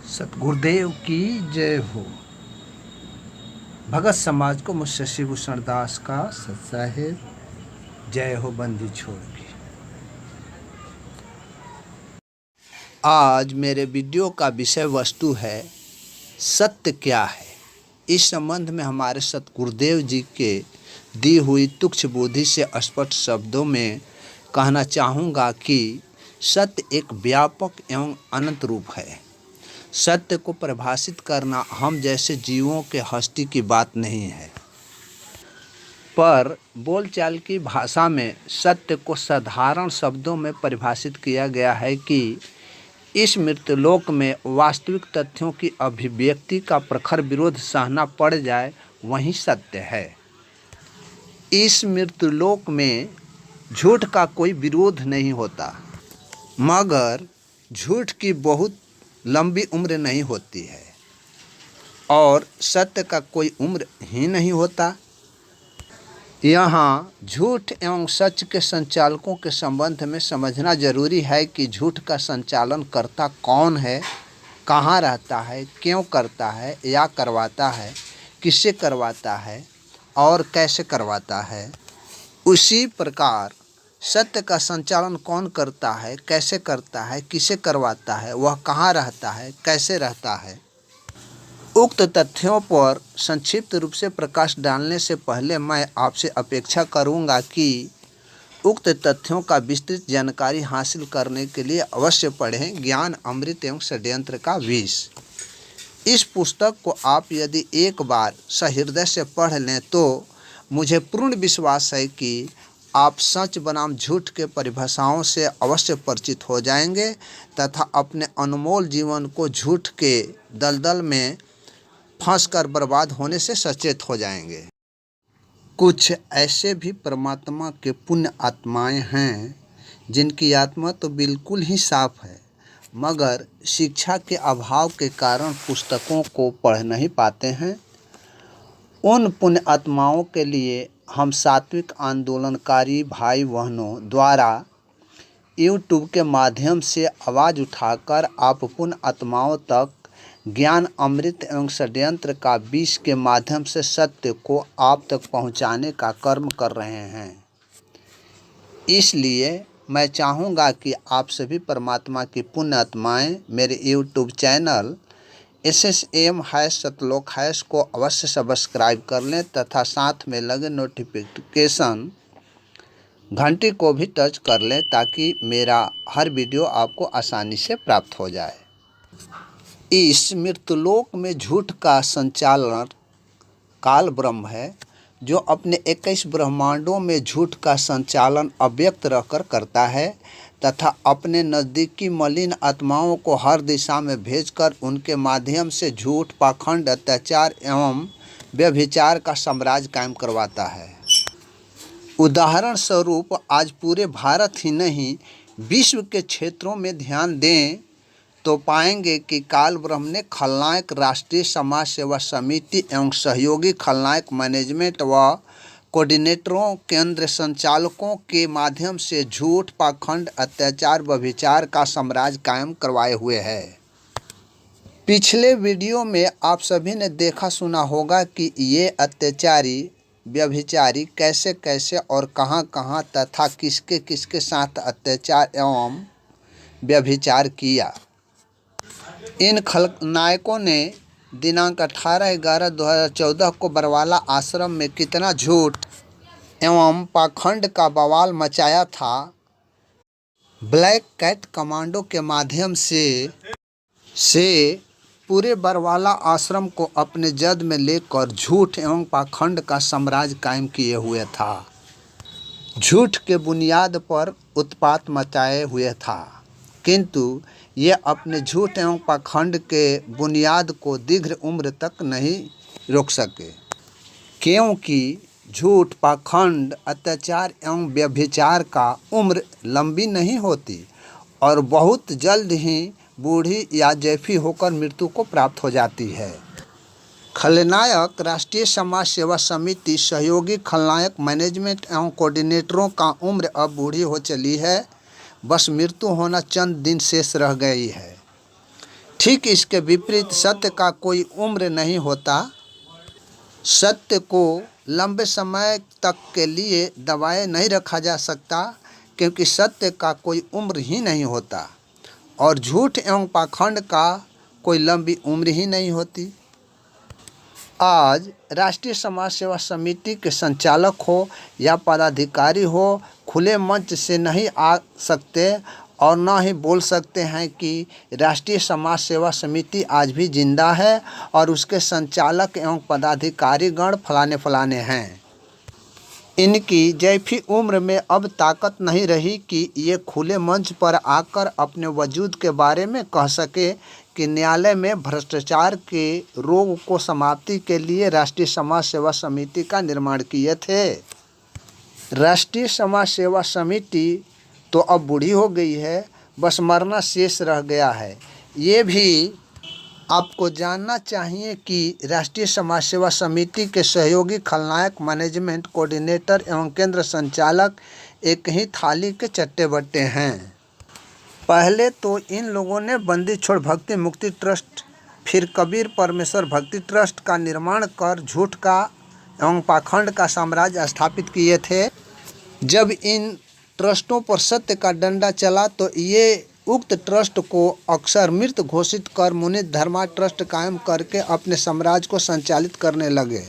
सतगुरुदेव की जय हो। भगत समाज को मुझसे शिवभूषण दास का सत्साहेब जय हो बंदी छोड़ की। आज मेरे वीडियो का विषय वस्तु है सत्य क्या है। इस संबंध में हमारे सतगुरुदेव जी के दी हुई तुच्छ बुद्धि से स्पष्ट शब्दों में कहना चाहूँगा कि सत्य एक व्यापक एवं अनंत रूप है। सत्य को परिभाषित करना हम जैसे जीवों के हस्ती की बात नहीं है, पर बोलचाल की भाषा में सत्य को साधारण शब्दों में परिभाषित किया गया है कि इस मृत्युलोक में वास्तविक तथ्यों की अभिव्यक्ति का प्रखर विरोध सहना पड़ जाए, वही सत्य है। इस मृत्युलोक में झूठ का कोई विरोध नहीं होता, मगर झूठ की बहुत लंबी उम्र नहीं होती है और सत्य का कोई उम्र ही नहीं होता। यहाँ झूठ एवं सच के संचालकों के संबंध में समझना जरूरी है कि झूठ का संचालन करता कौन है, कहाँ रहता है, क्यों करता है या करवाता है, किससे करवाता है और कैसे करवाता है। उसी प्रकार सत्य का संचालन कौन करता है, कैसे करता है, किसे करवाता है, वह कहाँ रहता है, कैसे रहता है। उक्त तथ्यों पर संक्षिप्त रूप से प्रकाश डालने से पहले मैं आपसे अपेक्षा करूंगा कि उक्त तथ्यों का विस्तृत जानकारी हासिल करने के लिए अवश्य पढ़ें ज्ञान अमृत एवं षड्यंत्र का विष। इस पुस्तक को आप यदि एक बार सहृदय से पढ़ लें तो मुझे पूर्ण विश्वास है कि आप सच बनाम झूठ के परिभाषाओं से अवश्य परिचित हो जाएंगे तथा अपने अनमोल जीवन को झूठ के दलदल में फंसकर बर्बाद होने से सचेत हो जाएंगे। कुछ ऐसे भी परमात्मा के पुण्य आत्माएं हैं जिनकी आत्मा तो बिल्कुल ही साफ है, मगर शिक्षा के अभाव के कारण पुस्तकों को पढ़ नहीं पाते हैं। उन पुण्य आत्माओं के लिए हम सात्विक आंदोलनकारी भाई बहनों द्वारा YouTube के माध्यम से आवाज़ उठाकर आप पुण्य आत्माओं तक ज्ञान अमृत एवं षड्यंत्र का विष के माध्यम से सत्य को आप तक पहुंचाने का कर्म कर रहे हैं। इसलिए मैं चाहूँगा कि आप सभी परमात्मा की पुण्य आत्माएँ मेरे YouTube चैनल SSM सतलोक को अवश्य सब्सक्राइब कर लें तथा साथ में लगे नोटिफिकेशन घंटी को भी टच कर लें ताकि मेरा हर वीडियो आपको आसानी से प्राप्त हो जाए। इस मृत्युलोक में झूठ का संचालन काल ब्रह्म है, जो अपने 21 ब्रह्मांडों में झूठ का संचालन अव्यक्त रहकर करता है तथा अपने नज़दीकी मलिन आत्माओं को हर दिशा में भेजकर उनके माध्यम से झूठ, पाखंड, अत्याचार एवं व्यभिचार का साम्राज्य कायम करवाता है। उदाहरण स्वरूप आज पूरे भारत ही नहीं विश्व के क्षेत्रों में ध्यान दें तो पाएंगे कि काल ब्रह्म ने खलनायक राष्ट्रीय समाज सेवा समिति एवं सहयोगी खलनायक मैनेजमेंट व कोऑर्डिनेटरों, केंद्र संचालकों के माध्यम से झूठ, पाखंड, अत्याचार, व्यभिचार का साम्राज्य कायम करवाए हुए है। पिछले वीडियो में आप सभी ने देखा सुना होगा कि ये अत्याचारी, व्यभिचारी कैसे कैसे और कहां कहां तथा किसके किसके साथ अत्याचार एवं व्यभिचार किया। इन खलनायकों ने दिनांक 18/11/2014 को बरवाला आश्रम में कितना झूठ एवं पाखंड का बवाल मचाया था। ब्लैक कैट कमांडो के माध्यम से पूरे बरवाला आश्रम को अपने जद में लेकर झूठ एवं पाखंड का साम्राज्य कायम किए हुए था। झूठ के बुनियाद पर उत्पात मचाए हुए था, किंतु ये अपने झूठ एवं पाखंड के बुनियाद को दीर्घ उम्र तक नहीं रोक सके, क्योंकि झूठ, पाखंड, अत्याचार एवं व्यभिचार का उम्र लंबी नहीं होती और बहुत जल्द ही बूढ़ी या जैफी होकर मृत्यु को प्राप्त हो जाती है। खलनायक राष्ट्रीय समाज सेवा समिति, सहयोगी खलनायक मैनेजमेंट एवं कोऑर्डिनेटरों का उम्र अब बूढ़ी हो चली है, बस मृत्यु होना चंद दिन शेष रह गई है। ठीक इसके विपरीत सत्य का कोई उम्र नहीं होता। सत्य को लंबे समय तक के लिए दबाए नहीं रखा जा सकता, क्योंकि सत्य का कोई उम्र ही नहीं होता और झूठ एवं पाखंड का कोई लंबी उम्र ही नहीं होती। आज राष्ट्रीय समाज सेवा समिति के संचालक हो या पदाधिकारी हो, खुले मंच से नहीं आ सकते और न ही बोल सकते हैं कि राष्ट्रीय समाज सेवा समिति आज भी जिंदा है और उसके संचालक एवं पदाधिकारीगण फलाने फलाने हैं। इनकी जैफी उम्र में अब ताकत नहीं रही कि ये खुले मंच पर आकर अपने वजूद के बारे में कह सके कि न्यायालय में भ्रष्टाचार के रोग को समाप्ति के लिए राष्ट्रीय समाज सेवा समिति का निर्माण किए थे। राष्ट्रीय समाज सेवा समिति तो अब बूढ़ी हो गई है, बस मरना शेष रह गया है। ये भी आपको जानना चाहिए कि राष्ट्रीय समाज सेवा समिति के सहयोगी खलनायक, मैनेजमेंट कोऑर्डिनेटर एवं केंद्र संचालक एक ही थाली के चट्टे बट्टे हैं। पहले तो इन लोगों ने बंदी छोड़ भक्ति मुक्ति ट्रस्ट, फिर कबीर परमेश्वर भक्ति ट्रस्ट का निर्माण कर झूठ का एवं पाखंड का साम्राज्य स्थापित किए थे। जब इन ट्रस्टों पर सत्य का डंडा चला तो ये उक्त ट्रस्ट को अक्सर मृत घोषित कर मुनि धर्मा ट्रस्ट कायम करके अपने साम्राज्य को संचालित करने लगे।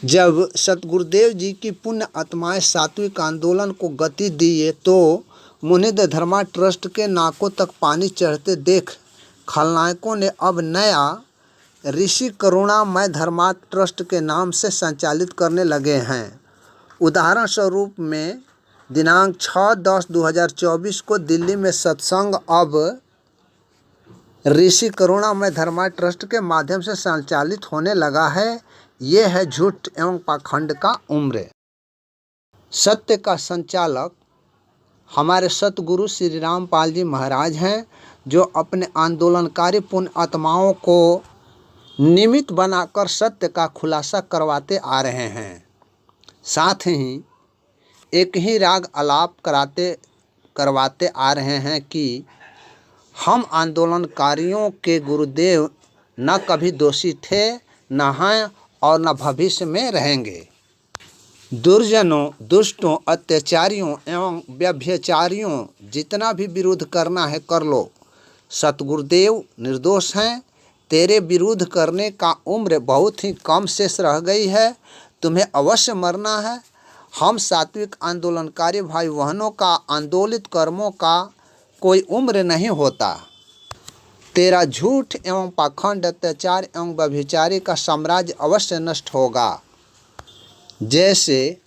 जब सतगुरुदेव जी की पुण्य आत्माएं सात्विक आंदोलन को गति दिए तो मुनि धर्मा ट्रस्ट के नाकों तक पानी चढ़ते देख खलनायकों ने अब नया ऋषि करुणामय धर्मा ट्रस्ट के नाम से संचालित करने लगे हैं। उदाहरण स्वरूप में दिनांक 6/10/2024 को दिल्ली में सत्संग अब ऋषि करुणामय धर्मा ट्रस्ट के माध्यम से संचालित होने लगा है। ये है झूठ एवं पाखंड का उम्र। सत्य का संचालक हमारे सतगुरु श्री रामपाल जी महाराज हैं, जो अपने आंदोलनकारी पुण्य आत्माओं को निमित्त बनाकर सत्य का खुलासा करवाते आ रहे हैं। साथ ही एक ही राग आलाप करवाते आ रहे हैं कि हम आंदोलनकारियों के गुरुदेव न कभी दोषी थे, न हैं और न भविष्य में रहेंगे। दुर्जनों, दुष्टों, अत्याचारियों एवं व्यभिचारियों जितना भी विरोध करना है कर लो। सतगुरुदेव निर्दोष हैं। तेरे विरोध करने का उम्र बहुत ही कम शेष रह गई है। तुम्हें अवश्य मरना है। हम सात्विक आंदोलनकारी भाई बहनों का आंदोलित कर्मों का कोई उम्र नहीं होता। तेरा झूठ एवं पाखंड, अत्याचार एवं व्यभिचारी का साम्राज्य अवश्य नष्ट होगा। जैसे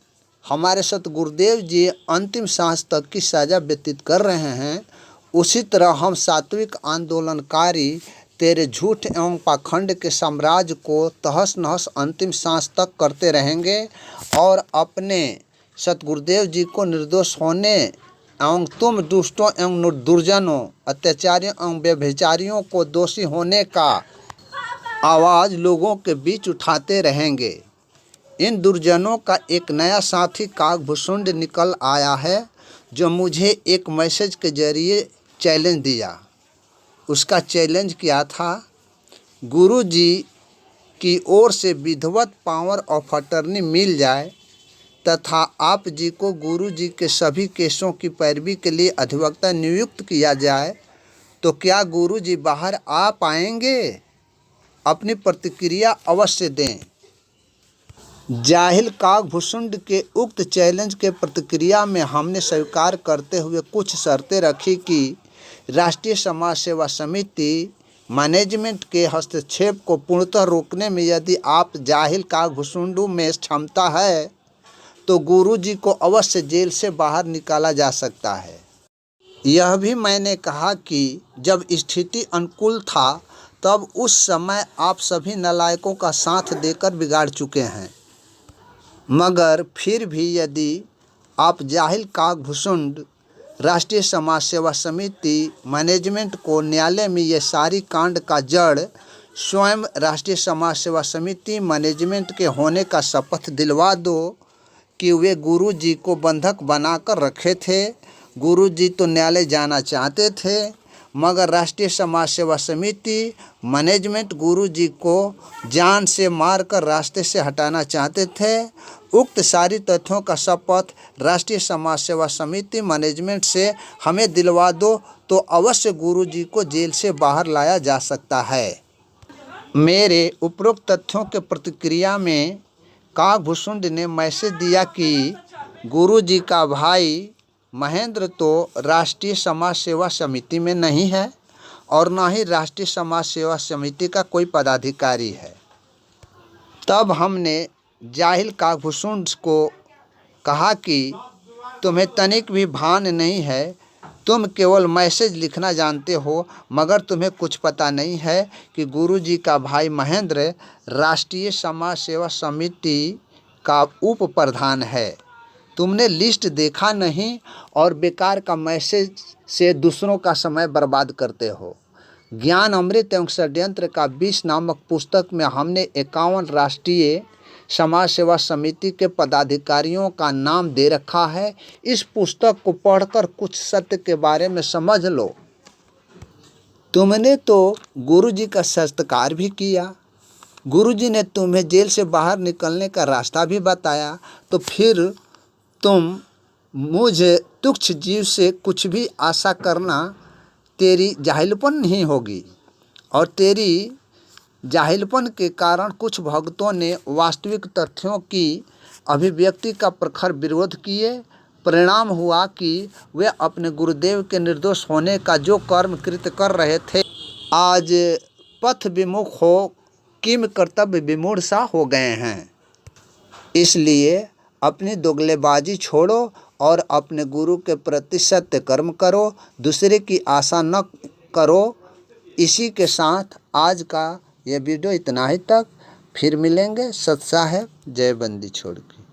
हमारे सतगुरुदेव जी अंतिम सांस तक की सजा व्यतीत कर रहे हैं, उसी तरह हम सात्विक आंदोलनकारी तेरे झूठ एवं पाखंड के साम्राज्य को तहस नहस अंतिम सांस तक करते रहेंगे और अपने सतगुरुदेव जी को निर्दोष होने एवं तुम दुष्टों एवं दुर्जनों, अत्याचारियों एवं व्यभिचारियों को दोषी होने का आवाज़ लोगों के बीच उठाते रहेंगे। इन दुर्जनों का एक नया साथी काकभूषुंड निकल आया है, जो मुझे एक मैसेज के जरिए चैलेंज दिया। उसका चैलेंज क्या था? गुरु जी की ओर से विधिवत पावर ऑफ अटर्नी मिल जाए तथा आप जी को गुरु जी के सभी केसों की पैरवी के लिए अधिवक्ता नियुक्त किया जाए तो क्या गुरु जी बाहर आ पाएंगे? अपनी प्रतिक्रिया अवश्य दें। जाहिल काकभूषुंड के उक्त चैलेंज के प्रतिक्रिया में हमने स्वीकार करते हुए कुछ शर्तें रखी कि राष्ट्रीय समाज सेवा समिति मैनेजमेंट के हस्तक्षेप को पूर्णतः रोकने में यदि आप जाहिल काकभूषुंड में क्षमता है तो गुरु जी को अवश्य जेल से बाहर निकाला जा सकता है। यह भी मैंने कहा कि जब स्थिति अनुकूल था तब उस समय आप सभी नालायकों का साथ देकर बिगाड़ चुके हैं, मगर फिर भी यदि आप जाहिल काकभूषुंड राष्ट्रीय समाज सेवा समिति मैनेजमेंट को न्यायालय में ये सारी कांड का जड़ स्वयं राष्ट्रीय समाज सेवा समिति मैनेजमेंट के होने का शपथ दिलवा दो कि वे गुरु जी को बंधक बनाकर रखे थे। गुरु जी तो न्यायालय जाना चाहते थे, मगर राष्ट्रीय समाज सेवा समिति मैनेजमेंट गुरु जी को जान से मारकर रास्ते से हटाना चाहते थे। उक्त सारी तथ्यों का शपथ राष्ट्रीय समाज सेवा समिति मैनेजमेंट से हमें दिलवा दो तो अवश्य गुरु जी को जेल से बाहर लाया जा सकता है। मेरे उपरोक्त तथ्यों के प्रतिक्रिया में काकभूषुंड ने मैसेज दिया कि गुरु जी का भाई महेंद्र तो राष्ट्रीय समाज सेवा समिति में नहीं है और न ही राष्ट्रीय समाज सेवा समिति का कोई पदाधिकारी है। तब हमने जाहिल काकभूषुंड को कहा कि तुम्हें तनिक भी भान नहीं है, तुम केवल मैसेज लिखना जानते हो, मगर तुम्हें कुछ पता नहीं है कि गुरु जी का भाई महेंद्र राष्ट्रीय समाज सेवा समिति का उप प्रधान है। तुमने लिस्ट देखा नहीं और बेकार का मैसेज से दूसरों का समय बर्बाद करते हो। ज्ञान अमृत एवं षड्यंत्र का 20 नामक पुस्तक में हमने 51 राष्ट्रीय समाज सेवा समिति के पदाधिकारियों का नाम दे रखा है। इस पुस्तक को पढ़कर कुछ सत्य के बारे में समझ लो। तुमने तो गुरु जी का सत्कार भी किया, गुरु जी ने तुम्हें जेल से बाहर निकलने का रास्ता भी बताया, तो फिर तुम मुझे तुच्छ जीव से कुछ भी आशा करना तेरी जाहिलपन नहीं होगी। और तेरी जाहिलपन के कारण कुछ भक्तों ने वास्तविक तथ्यों की अभिव्यक्ति का प्रखर विरोध किए। परिणाम हुआ कि वे अपने गुरुदेव के निर्दोष होने का जो कर्म कृत कर रहे थे, आज पथ विमुख हो किम कर्तव्य विमूढ़ सा हो गए हैं। इसलिए अपनी दोगलेबाजी छोड़ो और अपने गुरु के प्रति सत्य कर्म करो, दूसरे की आशा न करो। इसी के साथ आज का यह वीडियो इतना ही तक। फिर मिलेंगे। सत साहेब जय बंदी छोड़ के।